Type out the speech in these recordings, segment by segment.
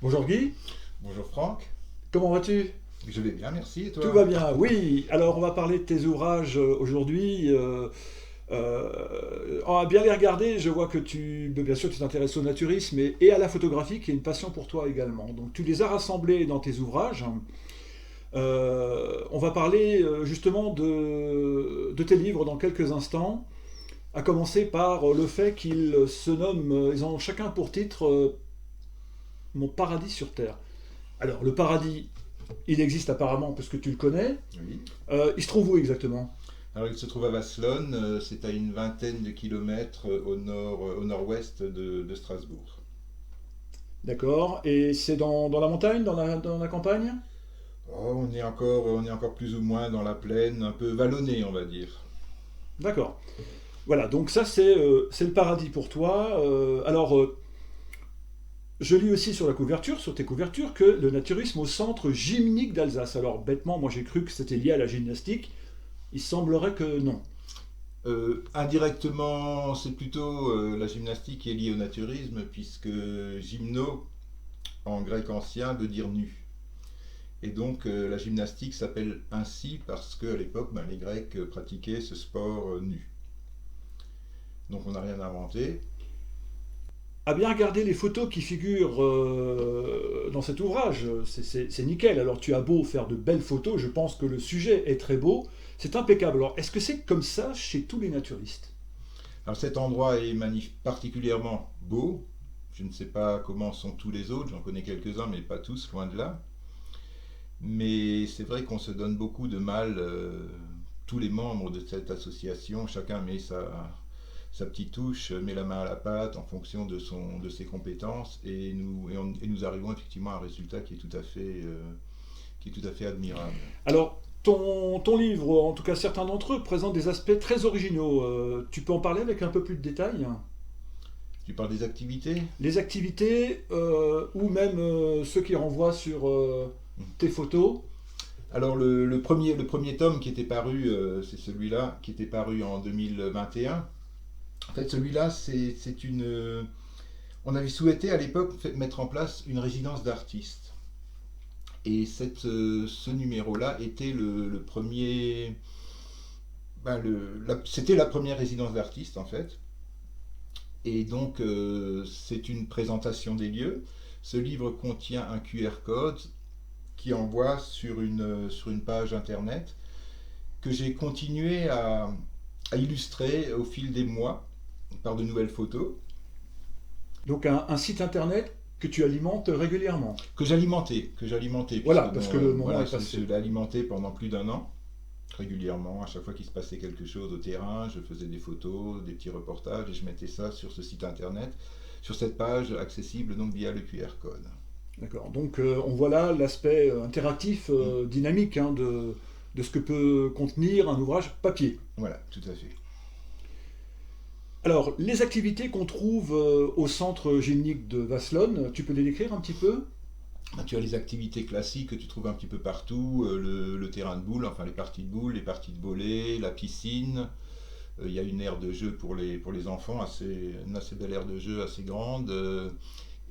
Bonjour Guy, Bonjour Franck, comment vas-tu? je vais bien, merci, et Tout toi? va bien, oui. Alors on va parler de tes ouvrages aujourd'hui. On va bien les regarder. Je vois que bien sûr, tu t'intéresses au naturisme et à la photographie, qui est une passion pour toi également. Donc tu les as rassemblés dans tes ouvrages. On va parler justement de tes livres dans quelques instants. À commencer par le fait qu'ils se nomment, ils ont chacun pour titre Mon paradis sur Terre. Alors le paradis, il existe apparemment parce que tu le connais. Oui. Il se trouve où exactement? Alors il se trouve à Vasselonne, c'est à une vingtaine de kilomètres au nord-ouest de Strasbourg. D'accord. Et c'est dans la montagne, dans la campagne? Oh, on est encore plus ou moins dans la plaine, un peu vallonnée on va dire. D'accord. Voilà, donc ça c'est le paradis pour toi. Je lis aussi sur la couverture, sur tes couvertures, que le naturisme au centre gymnique d'Alsace. Alors bêtement, moi j'ai cru que c'était lié à la gymnastique. Il semblerait que non. Indirectement, c'est plutôt la gymnastique qui est liée au naturisme, puisque gymno, en grec ancien, veut dire nu. Et donc la gymnastique s'appelle ainsi parce qu'à l'époque, ben, les Grecs pratiquaient ce sport nu. Donc on n'a rien inventé. À bien regarder les photos qui figurent dans cet ouvrage, c'est nickel. Alors tu as beau faire de belles photos, je pense que le sujet est très beau, c'est impeccable. Alors est-ce que c'est comme ça chez tous les naturistes? Alors cet endroit est particulièrement beau. Je ne sais pas comment sont tous les autres, j'en connais quelques-uns, mais pas tous, loin de là. Mais c'est vrai qu'on se donne beaucoup de mal, tous les membres de cette association, chacun met sa petite touche, met la main à la pâte en fonction de ses compétences, et nous arrivons effectivement à un résultat qui est tout à fait admirable. Alors ton livre, en tout cas certains d'entre eux, présentent des aspects très originaux. Tu peux en parler avec un peu plus de détails? Tu parles des activités. Les activités ou même ceux qui renvoient sur tes photos. Alors le premier tome qui était paru, c'est celui-là, qui était paru en 2021. En fait, celui-là, c'est une. On avait souhaité à l'époque mettre en place une résidence d'artistes. Et ce numéro-là était le premier. Ben, c'était la première résidence d'artistes en fait. Et donc, c'est une présentation des lieux. Ce livre contient un QR code qui envoie sur une page internet que j'ai continué à illustrer au fil des mois par de nouvelles photos Donc un site internet que tu alimentes régulièrement. que j'alimentais, Voilà, puisque parce que bon, le moment voilà, est je passé. l'ai alimenté pendant plus d'un an, régulièrement. À chaque fois qu'il se passait quelque chose au terrain, je faisais des photos, des petits reportages, et je mettais ça sur ce site internet, sur cette page accessible donc via le QR code. D'accord. Donc on voit là l'aspect interactif, Mm. dynamique de ce que peut contenir un ouvrage papier. Voilà, tout à fait. Alors, les activités qu'on trouve au centre gymnique de Vasselonne, tu peux les décrire un petit peu? Ben, tu as les activités classiques que tu trouves un petit peu partout, le terrain de boules, enfin les parties de boules, les parties de volley, la piscine. Il y a une aire de jeu pour les enfants, une assez belle aire de jeu, assez grande.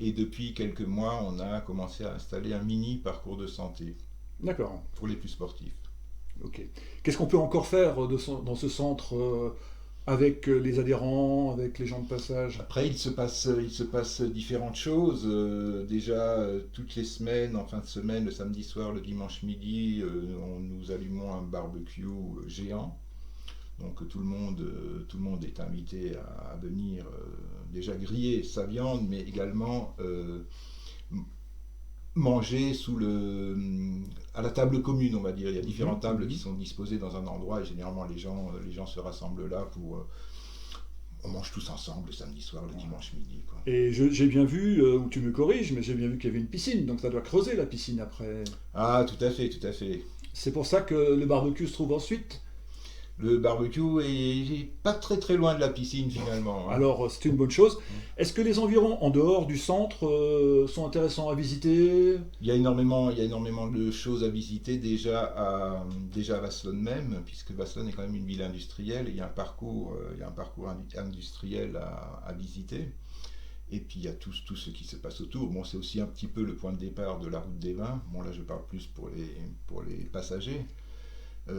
Et depuis quelques mois, on a commencé à installer un mini parcours de santé D'accord. pour les plus sportifs. Ok. Qu'est-ce qu'on peut encore faire dans ce centre avec les adhérents, avec les gens de passage? Après, il se passe différentes choses. Déjà, toutes les semaines, en fin de semaine, le samedi soir, le dimanche midi, nous allumons un barbecue géant. Donc tout le monde est invité à venir déjà griller sa viande, mais également manger à la table commune, on va dire. Il y a Mhm, différentes tables qui mhm. sont disposées dans un endroit, et généralement les gens se rassemblent là pour. On mange tous ensemble le samedi soir, le dimanche midi, quoi. Et j'ai bien vu, ou tu me corriges, mais j'ai bien vu qu'il y avait une piscine, donc ça doit creuser la piscine après. Ah, tout à fait, tout à fait. C'est pour ça que le barbecue se trouve ensuite. Le barbecue est pas très très loin de la piscine finalement, hein. Alors c'est une bonne chose. Est-ce que les environs en dehors du centre sont intéressants à visiter? Il y a énormément de choses à visiter déjà à Vasselonne même, puisque Vasselonne est quand même une ville industrielle, et il y a un parcours industriel à visiter. Et puis il y a tout ce qui se passe autour. Bon, c'est aussi un petit peu le point de départ de la route des vins. Bon, là je parle plus pour les passagers.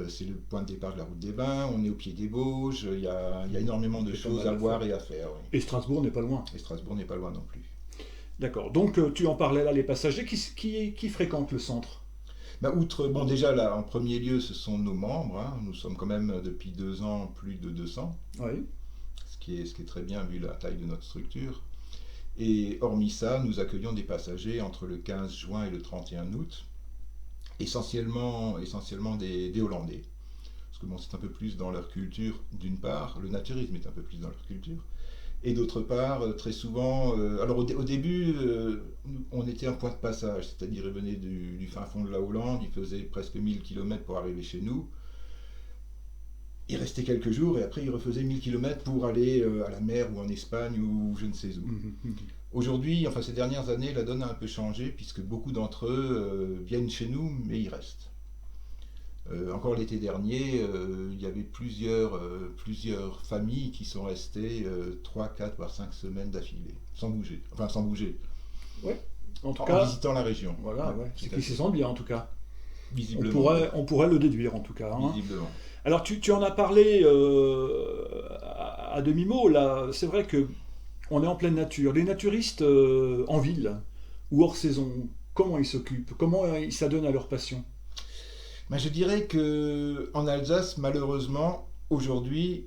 C'est le point de départ de la route des vins. On est au pied des Bauges. Il y a énormément de choses à voir et à faire. Oui. Et Strasbourg n'est pas loin. Et Strasbourg n'est pas loin non plus. D'accord. Donc tu en parlais là, les passagers qui fréquentent le centre? Bah, outre, bon déjà là, en premier lieu, ce sont nos membres. Hein. Nous sommes quand même depuis 2 ans plus de 200. Oui. Ce qui est très bien vu la taille de notre structure. Et hormis ça, nous accueillons des passagers entre le 15 juin et le 31 août, essentiellement des Hollandais. Parce que bon, c'est un peu plus dans leur culture, d'une part, le naturisme est un peu plus dans leur culture, et d'autre part, très souvent, alors au début, on était un point de passage, c'est-à-dire ils venaient du fin fond de la Hollande, ils faisaient presque 1000 km pour arriver chez nous. Il restait quelques jours et après il refaisait 1000 km pour aller à la mer ou en Espagne ou je ne sais où. Aujourd'hui, enfin ces dernières années, la donne a un peu changé puisque beaucoup d'entre eux viennent chez nous mais ils restent. Encore l'été dernier, il y avait plusieurs familles qui sont restées 3, 4 voire 5 semaines d'affilée, sans bouger. Enfin sans bouger. Ouais. En tout En cas, visitant la région. Voilà, ouais. C'est qu'ils s'y sentent bien en tout cas. Visiblement. On pourrait le déduire en tout cas. Hein. Visiblement. Alors tu en as parlé à demi-mot là. C'est vrai que on est en pleine nature. Les naturistes en ville ou hors saison, comment ils s'occupent? Comment ils s'adonnent à leur passion? Ben, je dirais que en Alsace, malheureusement, aujourd'hui,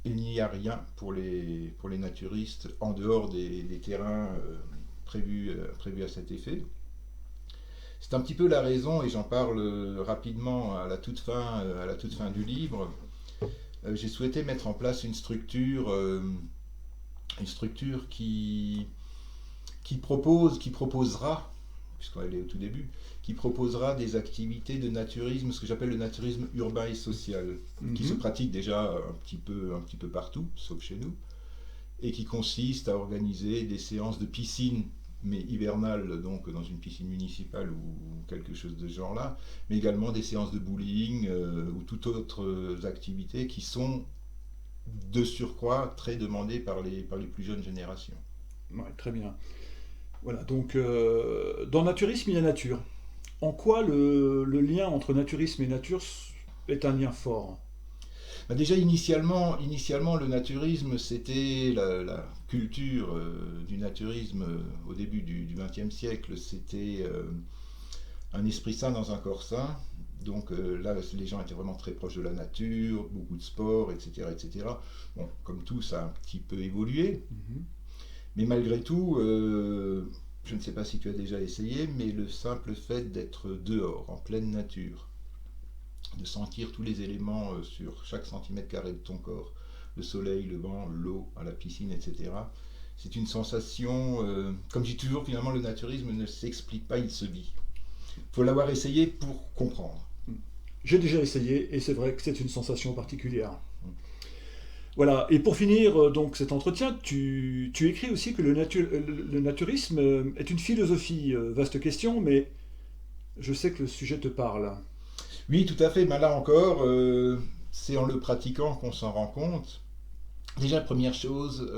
il n'y a rien pour les naturistes en dehors des terrains prévus à cet effet. C'est un petit peu la raison, et j'en parle rapidement à la toute fin du livre. J'ai souhaité mettre en place une structure qui proposera, puisqu'elle est au tout début, qui proposera des activités de naturisme, ce que j'appelle le naturisme urbain et social, qui se pratique déjà un petit peu partout, sauf chez nous, et qui consiste à organiser des séances de piscine, mais hivernales, donc dans une piscine municipale ou quelque chose de ce genre-là, mais également des séances de bowling ou toutes autres activités qui sont de surcroît très demandées par les plus jeunes générations. Ouais, très bien. Voilà, donc dans naturisme, il y a nature. En quoi le lien entre naturisme et nature est un lien fort? Bah déjà, initialement, le naturisme, c'était la culture du naturisme au début du XXe siècle. C'était un esprit sain dans un corps sain. Donc là, les gens étaient vraiment très proches de la nature, beaucoup de sport, etc. etc. Bon, comme tout, ça a un petit peu évolué. Mais malgré tout, je ne sais pas si tu as déjà essayé, mais le simple fait d'être dehors, en pleine nature, de sentir tous les éléments sur chaque centimètre carré de ton corps, le soleil, le vent, l'eau, à la piscine, etc. C'est une sensation, comme je dis toujours, finalement le naturisme ne s'explique pas, il se vit. Il faut l'avoir essayé pour comprendre. J'ai déjà essayé et c'est vrai que c'est une sensation particulière. Voilà, et pour finir donc cet entretien, tu écris aussi que le naturisme est une philosophie, vaste question, mais je sais que le sujet te parle. Oui, tout à fait. Ben là encore, c'est en le pratiquant qu'on s'en rend compte. Déjà, première chose,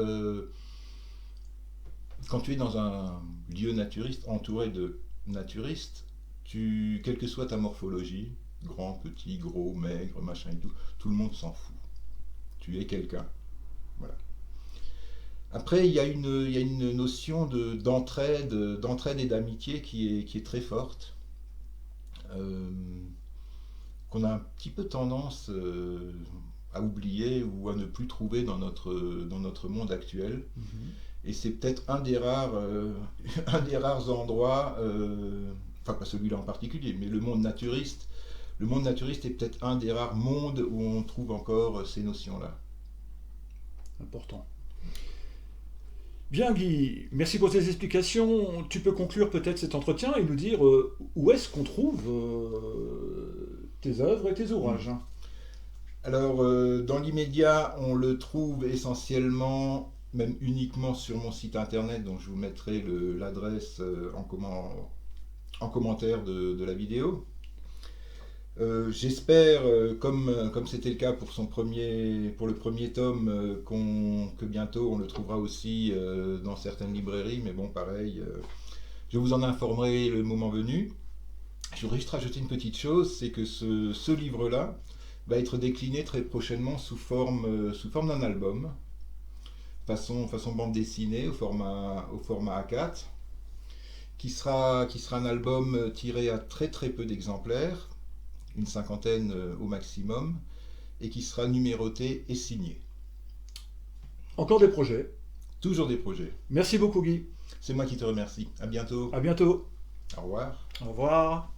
quand tu es dans un lieu naturiste, entouré de naturistes, quelle que soit ta morphologie, grand, petit, gros, maigre, machin et tout le monde s'en fout. Tu es quelqu'un. Voilà. Après, il y a une notion d'entraide et d'amitié qui est très forte. Qu'on a un petit peu tendance à oublier ou à ne plus trouver dans notre monde actuel. Et c'est peut-être un des rares endroits, enfin pas celui-là en particulier, mais le monde naturiste est peut-être un des rares mondes où on trouve encore ces notions-là. Important. Bien Guy, merci pour tes explications. Tu peux conclure peut-être cet entretien et nous dire où est-ce qu'on trouve tes œuvres et tes ouvrages. Alors, dans l'immédiat, on le trouve essentiellement, même uniquement sur mon site internet, donc je vous mettrai l'adresse en commentaire de la vidéo. J'espère, comme c'était le cas pour le premier tome, que bientôt on le trouvera aussi dans certaines librairies, mais bon, pareil, je vous en informerai le moment venu. Je voudrais juste rajouter une petite chose, c'est que ce livre-là va être décliné très prochainement sous forme d'un album, façon bande dessinée, au format A4, qui sera un album tiré à très très peu d'exemplaires, une cinquantaine au maximum, et qui sera numéroté et signé. Encore des projets. Toujours des projets. Merci beaucoup Guy. C'est moi qui te remercie. À bientôt. À bientôt. Au revoir. Au revoir.